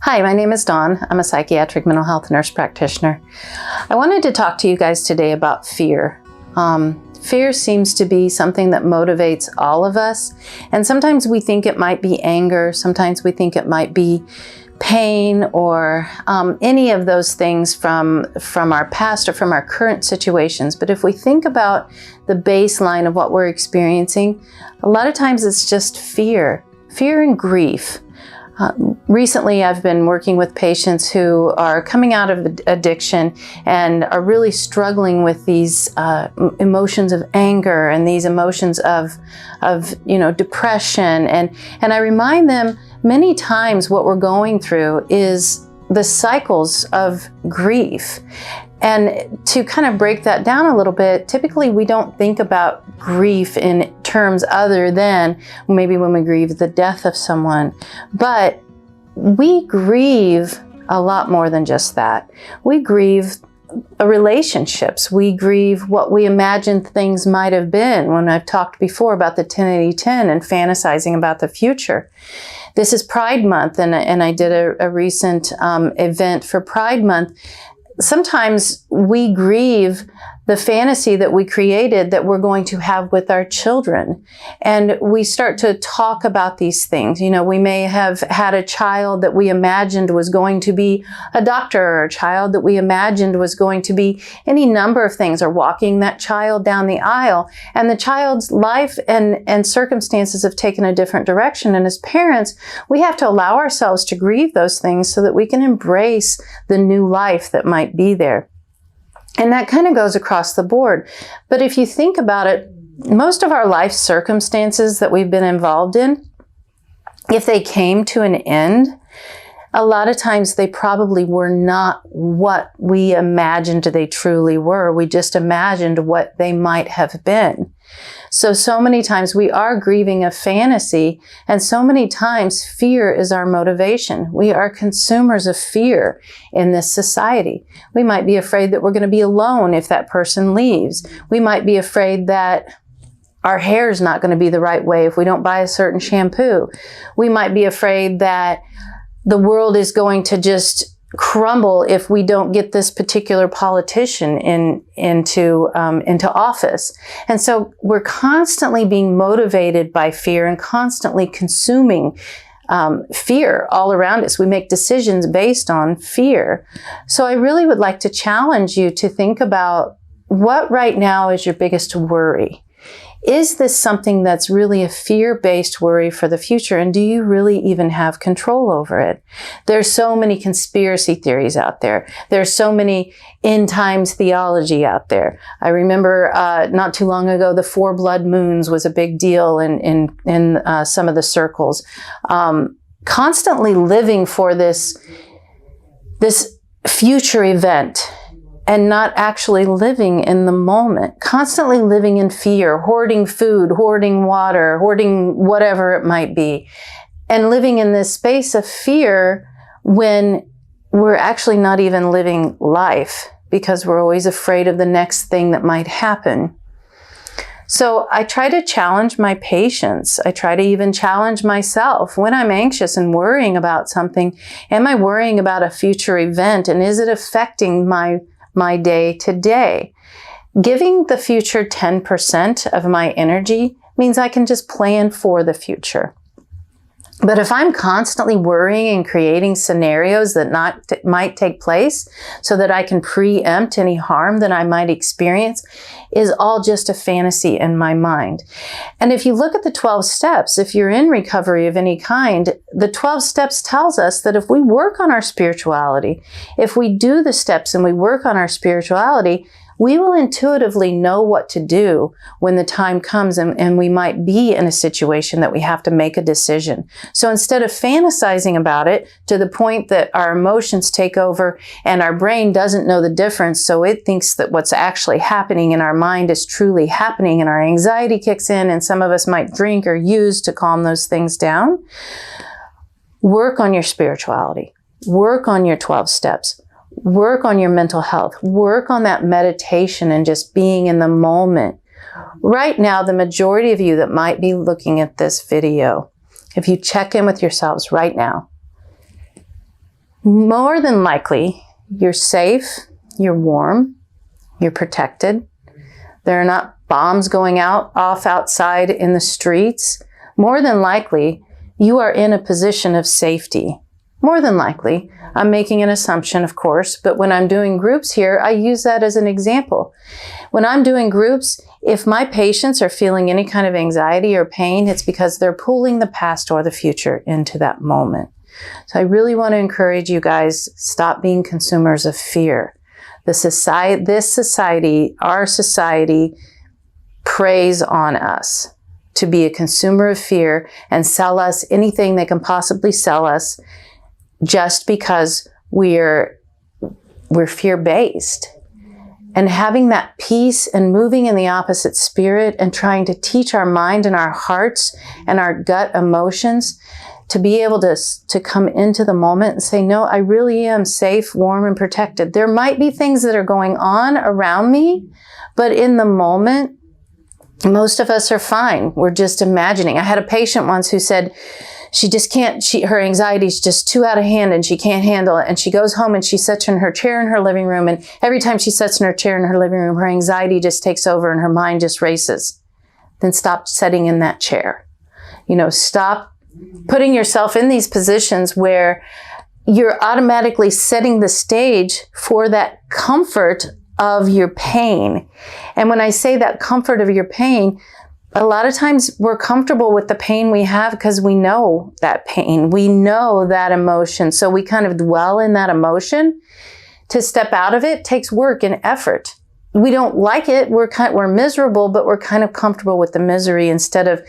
Hi, my name is Dawn. I'm a psychiatric mental health nurse practitioner. I wanted to talk to you guys today about fear. Fear seems to be something that motivates all of us, and sometimes we think it might be anger, sometimes we think it might be pain or any of those things from our past or from our current situations. But if we think about the baseline of what we're experiencing, a lot of times it's just fear and grief. Recently, I've been working with patients who are coming out of addiction and are really struggling with these emotions of anger and these emotions of depression. And I remind them many times what we're going through is the cycles of grief. And to kind of break that down a little bit, typically we don't think about grief in terms other than maybe when we grieve the death of someone. But we grieve a lot more than just that. We grieve relationships. We grieve what we imagined things might have been, when I've talked before about the 10-80-10 and fantasizing about the future. This is Pride Month, and I did a recent event for Pride Month. Sometimes we grieve the fantasy that we created that we're going to have with our children. And we start to talk about these things. You know, we may have had a child that we imagined was going to be a doctor, or a child that we imagined was going to be any number of things, or walking that child down the aisle. And the child's life and circumstances have taken a different direction. And as parents, we have to allow ourselves to grieve those things so that we can embrace the new life that might be there. And that kind of goes across the board. But if you think about it, most of our life circumstances that we've been involved in, if they came to an end, a lot of times they probably were not what we imagined they truly were. We just imagined what they might have been. So many times we are grieving a fantasy, and so many times fear is our motivation. We are consumers of fear in this society. We might be afraid that we're going to be alone if that person leaves. We might be afraid that our hair is not going to be the right way if we don't buy a certain shampoo. We might be afraid that the world is going to just crumble if we don't get this particular politician into office. And so we're constantly being motivated by fear and constantly consuming fear all around us. We make decisions based on fear. So I really would like to challenge you to think about what right now is your biggest worry. Is this something that's really a fear-based worry for the future? And do you really even have control over it? There's so many conspiracy theories out there. There's so many end times theology out there. I remember not too long ago, the 4 blood moons was a big deal in some of the circles. Constantly living for this future event, and not actually living in the moment, constantly living in fear, hoarding food, hoarding water, hoarding whatever it might be, and living in this space of fear when we're actually not even living life because we're always afraid of the next thing that might happen. So I try to challenge my patients. I try to even challenge myself when I'm anxious and worrying about something. Am I worrying about a future event, and is it affecting my day to day? Giving the future 10% of my energy means I can just plan for the future. But if I'm constantly worrying and creating scenarios that might take place so that I can preempt any harm that I might experience, is all just a fantasy in my mind. And if you look at the 12 steps, if you're in recovery of any kind, the 12 steps tells us that if we work on our spirituality, if we do the steps and we work on our spirituality, we will intuitively know what to do when the time comes and we might be in a situation that we have to make a decision. So instead of fantasizing about it to the point that our emotions take over and our brain doesn't know the difference, so it thinks that what's actually happening in our mind is truly happening, and our anxiety kicks in, and some of us might drink or use to calm those things down. Work on your spirituality. Work on your 12 steps. Work on your mental health. Work on that meditation and just being in the moment. Right now, the majority of you that might be looking at this video, if you check in with yourselves right now, more than likely, you're safe, you're warm, you're protected. There are not bombs going off outside in the streets. More than likely, you are in a position of safety. More than likely. I'm making an assumption, of course, but when I'm doing groups here, I use that as an example. When I'm doing groups, if my patients are feeling any kind of anxiety or pain, it's because they're pulling the past or the future into that moment. So I really want to encourage you guys, stop being consumers of fear. Our society preys on us to be a consumer of fear and sell us anything they can possibly sell us just because we're fear-based. And having that peace and moving in the opposite spirit and trying to teach our mind and our hearts and our gut emotions to be able to come into the moment and say, no, I really am safe, warm, and protected. There might be things that are going on around me, but in the moment, most of us are fine. We're just imagining. I had a patient once who said she just can't, her anxiety is just too out of hand and she can't handle it. And she goes home and she sits in her chair in her living room. And every time she sits in her chair in her living room, her anxiety just takes over and her mind just races. Then stop sitting in that chair. Stop putting yourself in these positions where you're automatically setting the stage for that comfort of your pain. And when I say that comfort of your pain, a lot of times we're comfortable with the pain we have because we know that pain. We know that emotion. So we kind of dwell in that emotion. To step out of it takes work and effort. We don't like it. We're miserable, but we're kind of comfortable with the misery instead of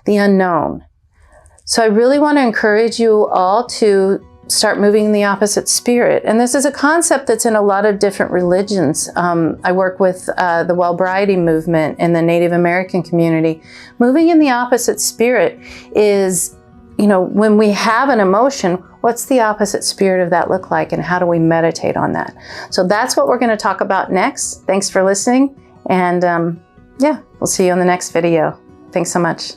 the unknown. So I really want to encourage you all to start moving in the opposite spirit. And this is a concept that's in a lot of different religions. I work with the Wellbriety movement in the Native American community. Moving in the opposite spirit is, when we have an emotion, what's the opposite spirit of that look like and how do we meditate on that? So that's what we're going to talk about next. Thanks for listening. And we'll see you on the next video. Thanks so much.